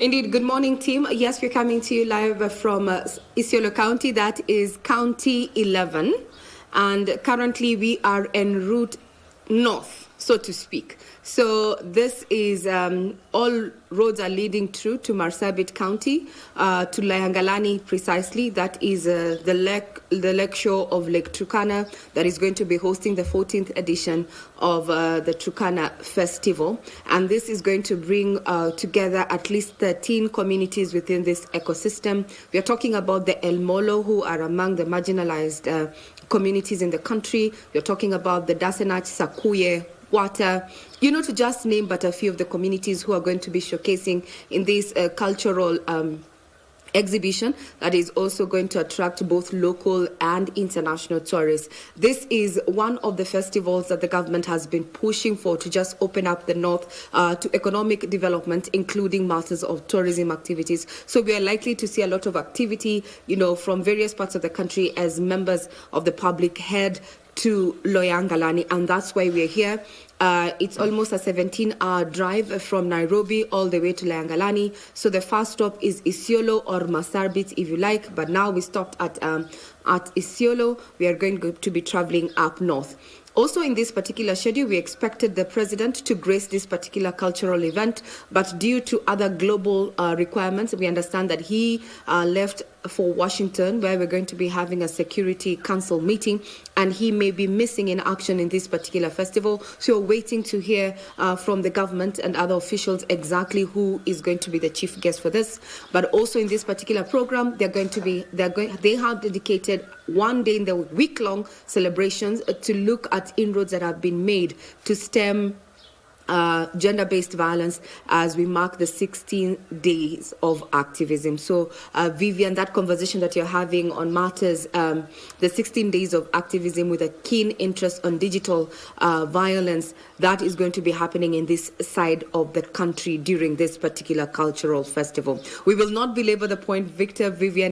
Indeed. Good morning, team. Yes, we're coming to you live from Isiolo County. That is County 11. And currently we are en route north, so to speak. So this is all roads are leading through to Marsabit County, to Layangalani precisely. That is the lake shore of Lake Turkana that is going to be hosting the 14th edition of the Turkana Festival. And this is going to bring together at least 13 communities within this ecosystem. We are talking about the El Molo, who are among the marginalized communities in the country. We're talking about the Dasenach, Sakuye, Wata, to just name but a few of the communities who are going to be showcasing in this cultural exhibition that is also going to attract both local and international tourists. This is one of the festivals that the government has been pushing for to just open up the north to economic development, including matters of tourism activities. So we are likely to see a lot of activity, from various parts of the country as members of the public head to Loyangalani, and that's why we're here. It's almost a 17-hour drive from Nairobi all the way to Loyangalani. So the first stop is Isiolo or Marsabit, if you like. But now we stopped at Isiolo. We are going to be traveling up north. Also in this particular schedule, we expected the president to grace this particular cultural event, but due to other global requirements, we understand that he left for Washington, where we're going to be having a Security Council meeting, and he may be missing in action in this particular festival. So we're waiting to hear from the government and other officials exactly who is going to be the chief guest for this. But also in this particular program, they have dedicated one day in the week-long celebrations to look at inroads that have been made to stem gender-based violence as we mark the 16 days of activism. So, Vivian, that conversation that you're having on matters, the 16 days of activism with a keen interest on digital violence, that is going to be happening in this side of the country during this particular cultural festival. We will not belabor the point, Victor, Vivian,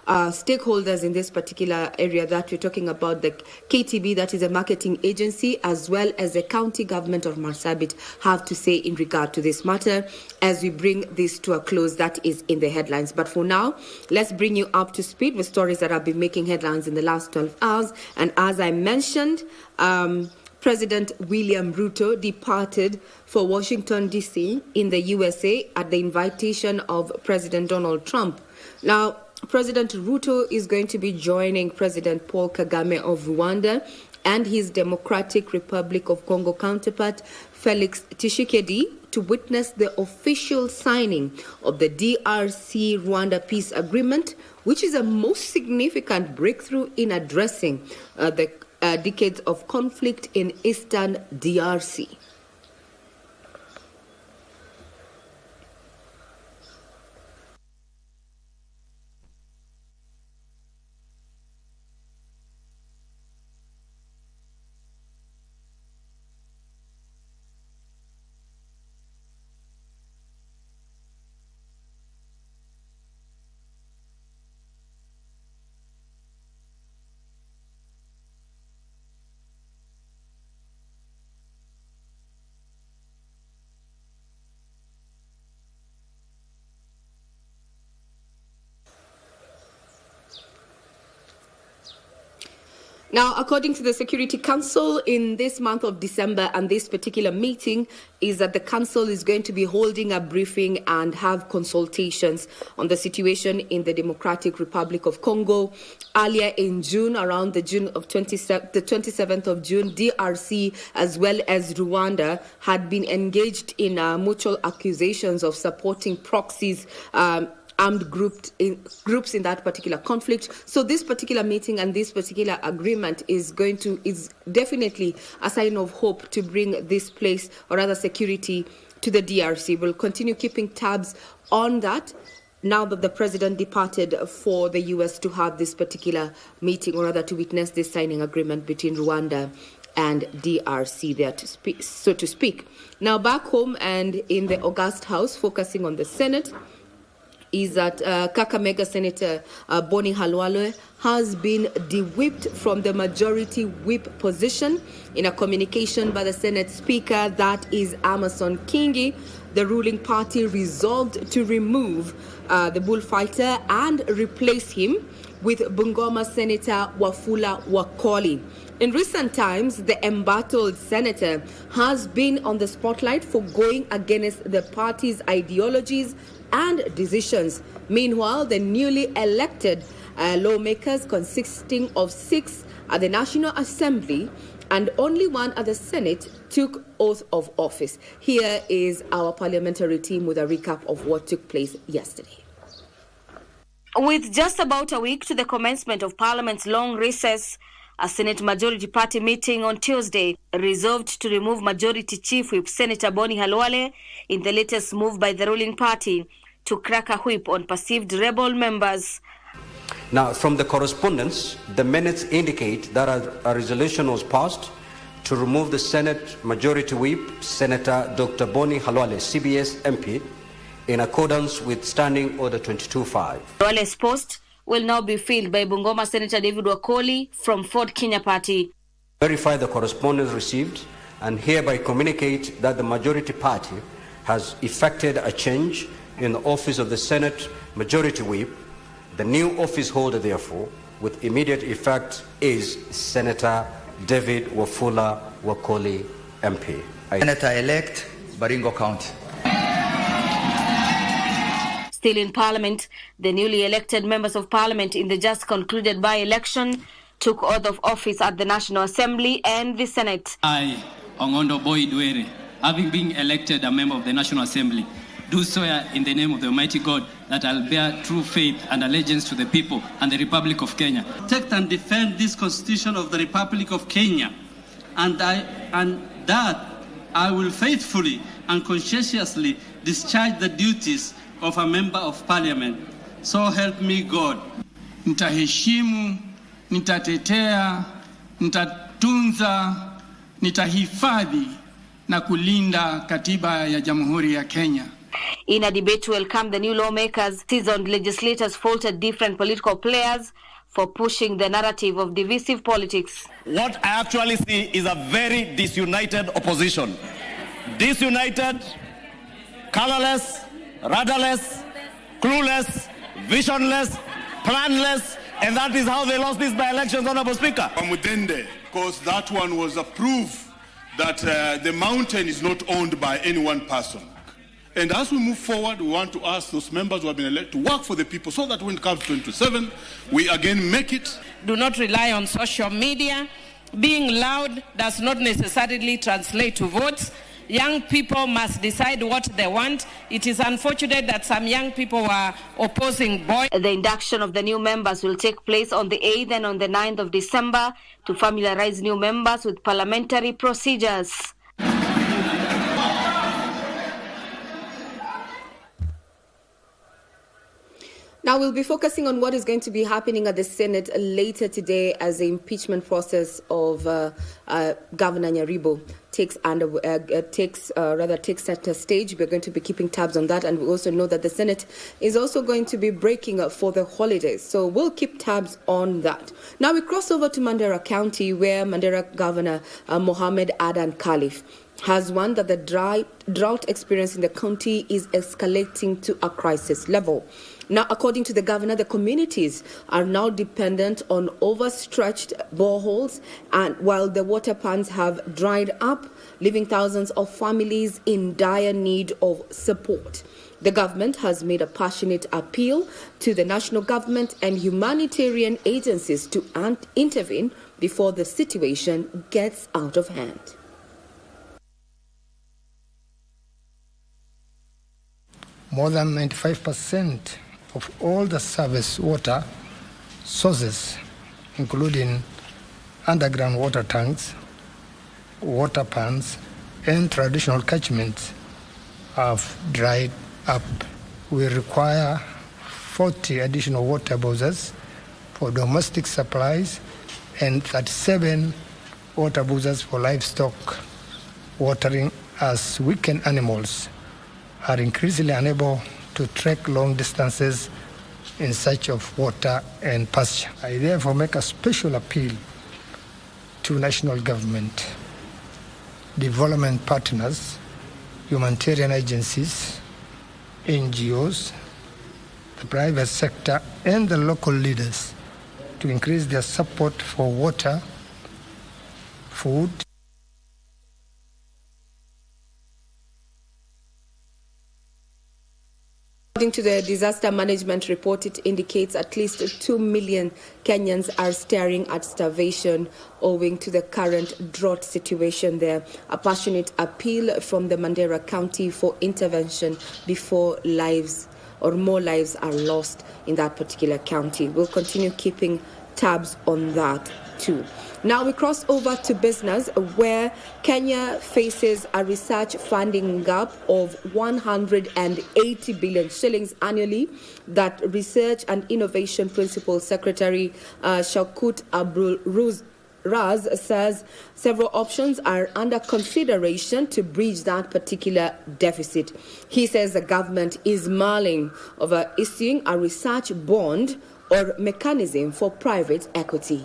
stakeholders in this particular area that we're talking about, the KTB, that is a marketing agency, as well as the county government of Marsabit, have to say in regard to this matter as we bring this to a close. That is in the headlines. But for now, let's bring you up to speed with stories that have been making headlines in the last 12 hours. And as I mentioned, President William Ruto departed for Washington, D.C. in the USA at the invitation of President Donald Trump. Now, President Ruto is going to be joining President Paul Kagame of Rwanda and his Democratic Republic of Congo counterpart, Felix Tshisekedi, to witness the official signing of the DRC-Rwanda peace agreement, which is a most significant breakthrough in addressing the decades of conflict in eastern DRC. Now, according to the Security Council, in this month of December, and this particular meeting is that the council is going to be holding a briefing and have consultations on the situation in the Democratic Republic of Congo. Earlier in June, around the 27th of June, DRC as well as Rwanda had been engaged in mutual accusations of supporting proxies, armed groups in that particular conflict. So this particular meeting and this particular agreement is definitely a sign of hope to bring this place, or rather security, to the DRC. We'll continue keeping tabs on that now that the president departed for the US to have this particular meeting, or rather to witness this signing agreement between Rwanda and DRC there, so to speak. Now back home and in the August House, focusing on the Senate, is that Kakamega Senator Boni Halwale has been de-whipped from the majority whip position. In a communication by the Senate Speaker, that is Amason Kingi, the ruling party resolved to remove the bullfighter and replace him with Bungoma Senator Wafula Wakoli. In recent times, the embattled senator has been on the spotlight for going against the party's ideologies and decisions. Meanwhile, the newly elected lawmakers, consisting of 6 at the National Assembly and only 1 at the Senate, took oath of office. Here is our parliamentary team with a recap of what took place yesterday. With just about a week to the commencement of Parliament's long recess, a Senate Majority Party meeting on Tuesday resolved to remove Majority Chief Whip Senator Boni Halwale in the latest move by the ruling party to crack a whip on perceived rebel members. Now, from the correspondence, the minutes indicate that a resolution was passed to remove the Senate Majority Whip, Senator Dr. Boni Halwale, CBS MP, in accordance with Standing Order 22-5. Halwale's post will now be filled by Bungoma Senator David Wakoli from Ford Kenya Party. Verify the correspondence received and hereby communicate that the Majority Party has effected a change in the office of the Senate Majority Whip. The new office holder, therefore, with immediate effect is Senator David Wafula Wakoli, MP. Senator-elect, Baringo County. Still in Parliament, the newly elected members of Parliament in the just concluded by-election took oath of office at the National Assembly and the Senate. I, Ongondo Boy Duere, having been elected a member of the National Assembly, do swear in the name of the Almighty God that I'll bear true faith and allegiance to the people and the Republic of Kenya. Protect and defend this Constitution of the Republic of Kenya, and that I will faithfully and conscientiously discharge the duties of a member of Parliament. So help me God. Nitaheshimu, nitatetea, nitatunza, nitahifadhi na kulinda katiba ya Jamhuri ya Kenya. In a debate to welcome the new lawmakers, seasoned legislators faulted different political players for pushing the narrative of divisive politics. What I actually see is a very disunited opposition. Disunited, colorless, rudderless, clueless, visionless, planless, and that is how they lost these by-elections, Honorable Speaker. Because that one was a proof that the mountain is not owned by any one person. And as we move forward, we want to ask those members who have been elected to work for the people so that when it comes to 27, we again make it. Do not rely on social media. Being loud does not necessarily translate to votes. Young people must decide what they want. It is unfortunate that some young people are opposing boys. The induction of the new members will take place on the 8th and on the 9th of December to familiarize new members with parliamentary procedures. Now we'll be focusing on what is going to be happening at the Senate later today as the impeachment process of Governor Nyaribo takes center stage. We're going to be keeping tabs on that, and we also know that the Senate is also going to be breaking for the holidays, so we'll keep tabs on that. Now we cross over to Mandera County, where Mandera Governor Mohammed Adan Khalif has warned that the drought experience in the county is escalating to a crisis level. Now, according to the governor, the communities are now dependent on overstretched boreholes, and while the water ponds have dried up, leaving thousands of families in dire need of support. The government has made a passionate appeal to the national government and humanitarian agencies to intervene before the situation gets out of hand. More than 95% of all the surface water sources, including underground water tanks, water ponds, and traditional catchments, have dried up. We require 40 additional water bowsers for domestic supplies and 37 water bowsers for livestock watering, as weakened animals are increasingly unable to trek long distances in search of water and pasture. I therefore make a special appeal to national government, development partners, humanitarian agencies, NGOs, the private sector, and the local leaders to increase their support for water, food. According to the disaster management report, it indicates at least 2 million Kenyans are staring at starvation owing to the current drought situation there. A passionate appeal from the Mandera County for intervention before more lives are lost in that particular county. We'll continue keeping tabs on that too. Now we cross over to business, where Kenya faces a research funding gap of 180 billion shillings annually. That Research and Innovation Principal Secretary Shakut Abdul-Raz says several options are under consideration to bridge that particular deficit. He says the government is mulling over issuing a research bond or mechanism for private equity.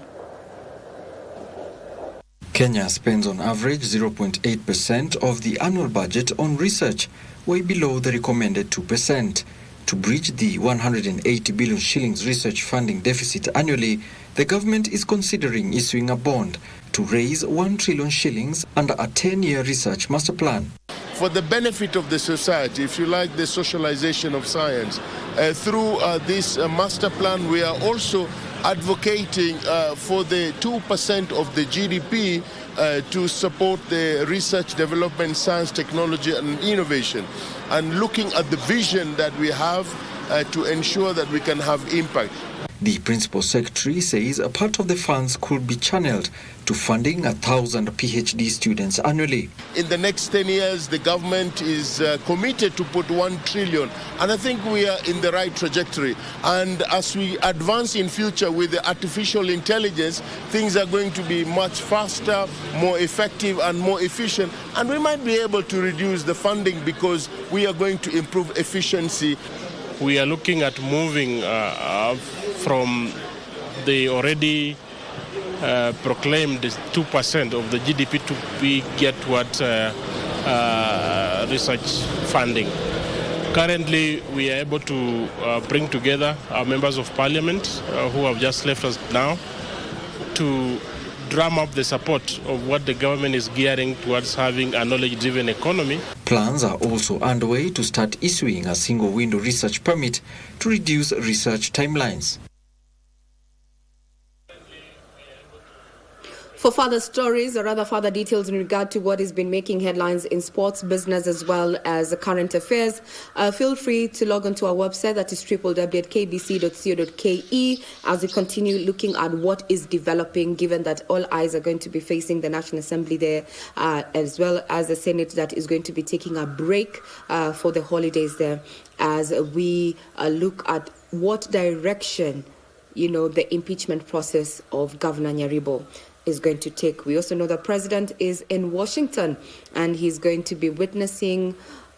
Kenya spends on average 0.8% of the annual budget on research, way below the recommended 2%. To bridge the 180 billion shillings research funding deficit annually, the government is considering issuing a bond to raise 1 trillion shillings under a 10-year research master plan. For the benefit of the society, if you like, the socialization of science, through this master plan, we are also advocating for the 2% of the GDP to support the research, development, science, technology, and innovation, and looking at the vision that we have to ensure that we can have impact. The Principal Secretary says a part of the funds could be channeled to funding 1,000 PhD students annually. In the next 10 years, the government is committed to put 1 trillion, and I think we are in the right trajectory. And as we advance in future with the artificial intelligence, things are going to be much faster, more effective, and more efficient, and we might be able to reduce the funding because we are going to improve efficiency. We are looking at moving from the already proclaimed 2% of the GDP to get what research funding. Currently, we are able to bring together our members of parliament who have just left us now to drum up the support of what the government is gearing towards having a knowledge-driven economy. Plans are also underway to start issuing a single-window research permit to reduce research timelines. For further stories, or rather further details in regard to what has been making headlines in sports, business, as well as current affairs, feel free to log on to our website, that is www.kbc.co.ke, as we continue looking at what is developing, given that all eyes are going to be facing the National Assembly there, as well as the Senate that is going to be taking a break for the holidays there, as we look at what direction, the impeachment process of Governor Nyaribo is going to take. We also know the president is in Washington, and he's going to be witnessing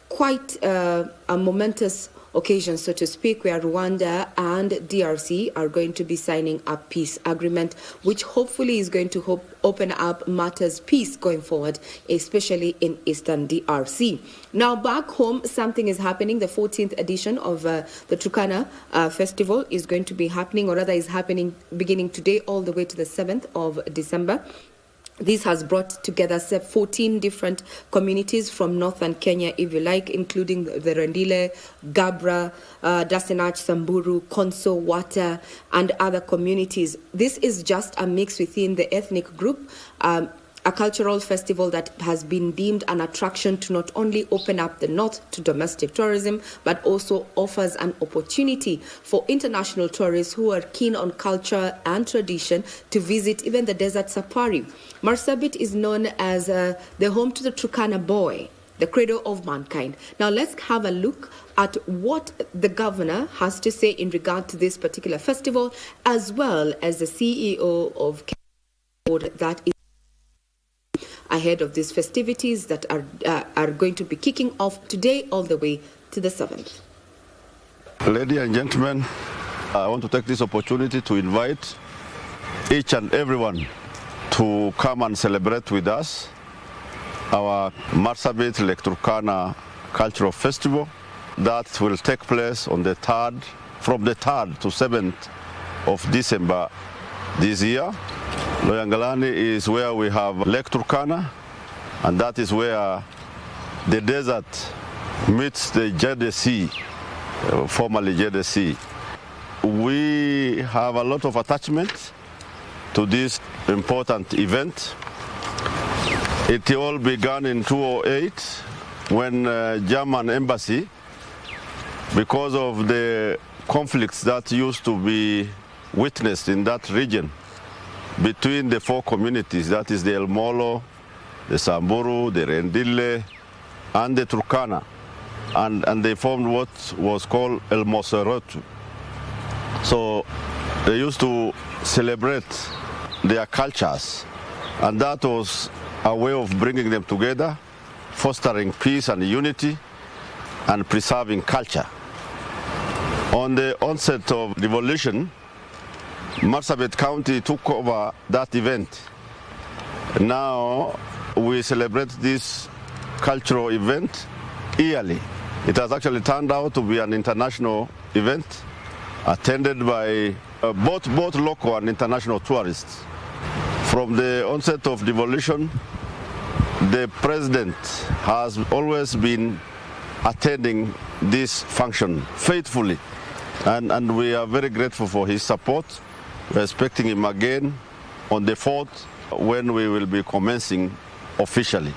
quite a momentous occasion, so to speak, where Rwanda and DRC are going to be signing a peace agreement, which hopefully is going to open up matters peace going forward, especially in Eastern DRC. Now, back home, something is happening. The 14th edition of the Turkana Festival is going to be happening, or rather is happening beginning today all the way to the 7th of December. This has brought together 14 different communities from northern Kenya, if you like, including the Rendile, Gabra, Dasenach, Samburu, Konso, Wata, and other communities. This is just a mix within the ethnic group, a cultural festival that has been deemed an attraction to not only open up the north to domestic tourism, but also offers an opportunity for international tourists who are keen on culture and tradition to visit even the desert safari. Marsabit is known as the home to the Turkana boy, the cradle of mankind. Now let's have a look at what the governor has to say in regard to this particular festival, as well as the CEO of Kenya that is ahead of these festivities that are going to be kicking off today all the way to the 7th. Ladies and gentlemen, I want to take this opportunity to invite each and everyone to come and celebrate with us our Marsabit Lake Turkana Cultural Festival that will take place on the 3rd, from the 3rd to 7th of December this year. Loyangalani is where we have Lake Turkana, and that is where the desert meets the Jeddah Sea, formerly Jeddah Sea. We have a lot of attachment to this important event. It all began in 2008 when German embassy, because of the conflicts that used to be witnessed in that region between the 4 communities, that is the El Molo, the Samburu, the Rendille, and the Turkana, and they formed what was called El Moserotu. So they used to celebrate their cultures, and that was a way of bringing them together, fostering peace and unity, and preserving culture. On the onset of revolution, Marsabit County took over that event. Now we celebrate this cultural event yearly. It has actually turned out to be an international event attended by both local and international tourists. From the onset of devolution, the president has always been attending this function faithfully, and we are very grateful for his support. We are expecting him again on the 4th when we will be commencing officially.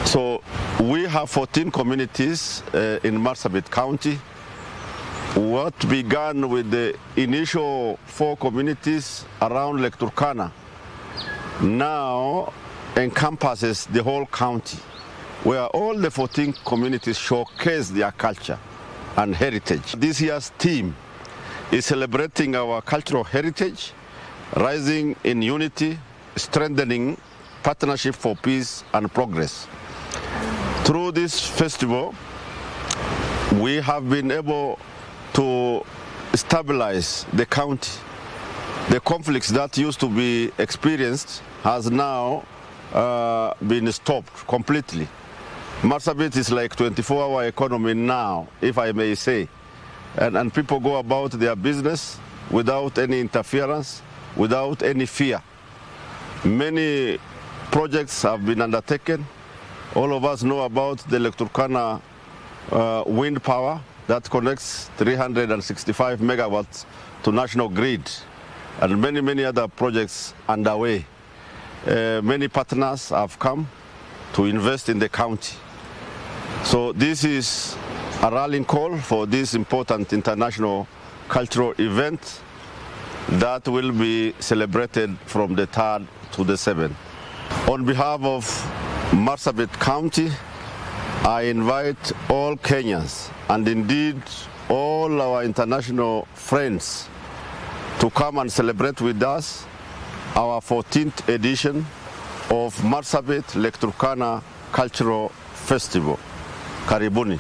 So we have 14 communities in Marsabit County. What began with the initial 4 communities around Lake Turkana now encompasses the whole county, where all the 14 communities showcase their culture and heritage. This year's theme is celebrating our cultural heritage, rising in unity, strengthening partnership for peace and progress. Through this festival, we have been able to stabilize the county. The conflicts that used to be experienced has now been stopped completely. Marsabit is like 24-hour economy now, if I may say. And people go about their business without any interference, without any fear. Many projects have been undertaken. All of us know about the Lake Turkana wind power that connects 365 megawatts to national grid, and many other projects underway. Many partners have come to invest in the county. So this is a rallying call for this important international cultural event that will be celebrated from the 3rd to the 7th. On behalf of Marsabit County, I invite all Kenyans and indeed all our international friends to come and celebrate with us our 14th edition of Marsabit Lake Turkana Cultural Festival. Karibuni.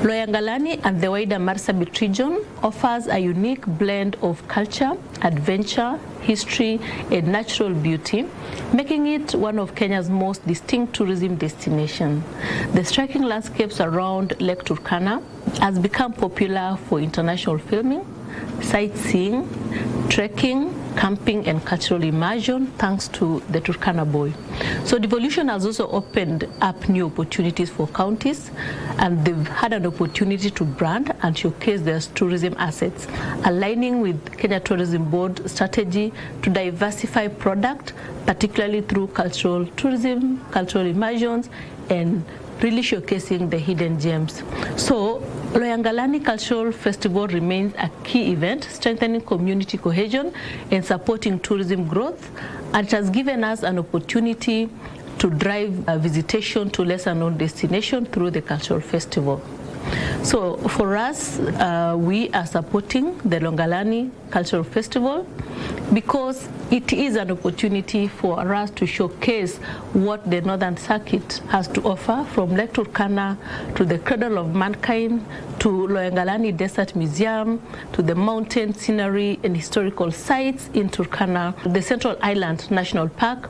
Loyangalani and the wider Marsabit region offers a unique blend of culture, adventure, history, and natural beauty, making it one of Kenya's most distinct tourism destinations. The striking landscapes around Lake Turkana has become popular for international filming, sightseeing, trekking, camping, and cultural immersion thanks to the Turkana Boy. So devolution has also opened up new opportunities for counties, and they've had an opportunity to brand and showcase their tourism assets, aligning with Kenya Tourism Board strategy to diversify product, particularly through cultural tourism, cultural immersions, and really showcasing the hidden gems. So Loyangalani Cultural Festival remains a key event, strengthening community cohesion and supporting tourism growth, and it has given us an opportunity to drive a visitation to lesser known destination through the cultural festival. So for us, we are supporting the Longalani Cultural Festival because it is an opportunity for us to showcase what the Northern Circuit has to offer, from Lake Turkana to the Cradle of Mankind, to Loyangalani Desert Museum, to the mountain scenery and historical sites in Turkana, the Central Island National Park.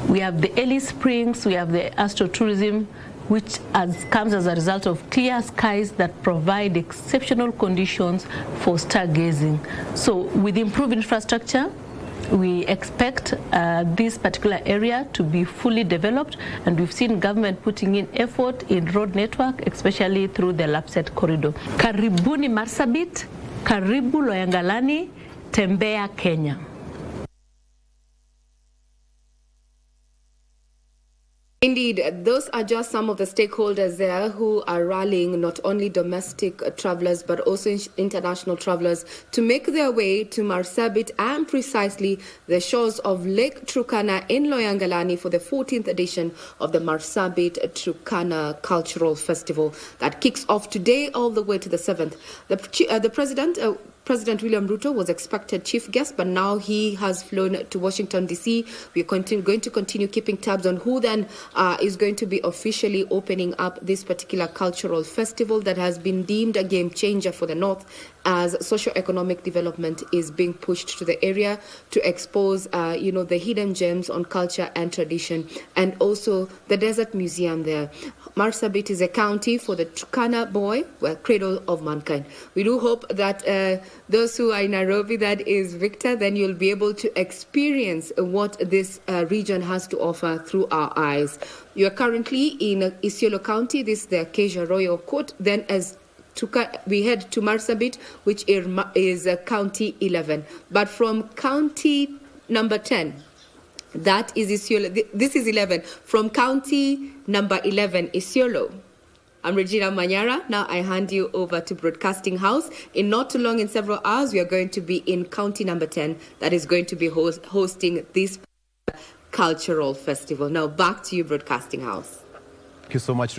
We have the Ellis Springs, we have the astrotourism, which comes as a result of clear skies that provide exceptional conditions for stargazing. So with improved infrastructure, we expect this particular area to be fully developed, and we've seen government putting in effort in road network, especially through the Lapset corridor. Karibuni Marsabit, karibu Loyangalani, tembea Kenya. Indeed, those are just some of the stakeholders there who are rallying not only domestic travelers but also international travelers to make their way to Marsabit and precisely the shores of Lake Turkana in Loyangalani for the 14th edition of the Marsabit Turkana Cultural Festival that kicks off today all the way to the 7th. President William Ruto was expected chief guest, but now he has flown to Washington, D.C. We are going to continue keeping tabs on who then is going to be officially opening up this particular cultural festival that has been deemed a game changer for the North, as socio-economic development is being pushed to the area to expose, the hidden gems on culture and tradition, and also the Desert Museum there. Marsabit is a county for the Turkana boy, cradle of mankind. We do hope that those who are in Nairobi, that is Victor, then you'll be able to experience what this region has to offer through our eyes. You are currently in Isiolo County. This is the Acacia Royal Court. Then as we head to Marsabit, which is County 11. But from County number 10, that is Isiolo. This is 11. From County number 11, Isiolo, I'm Regina Manyara. Now I hand you over to Broadcasting House. In not too long, in several hours, we are going to be in County number 10 that is going to be hosting this cultural festival. Now back to you, Broadcasting House. Thank you so much, Regina.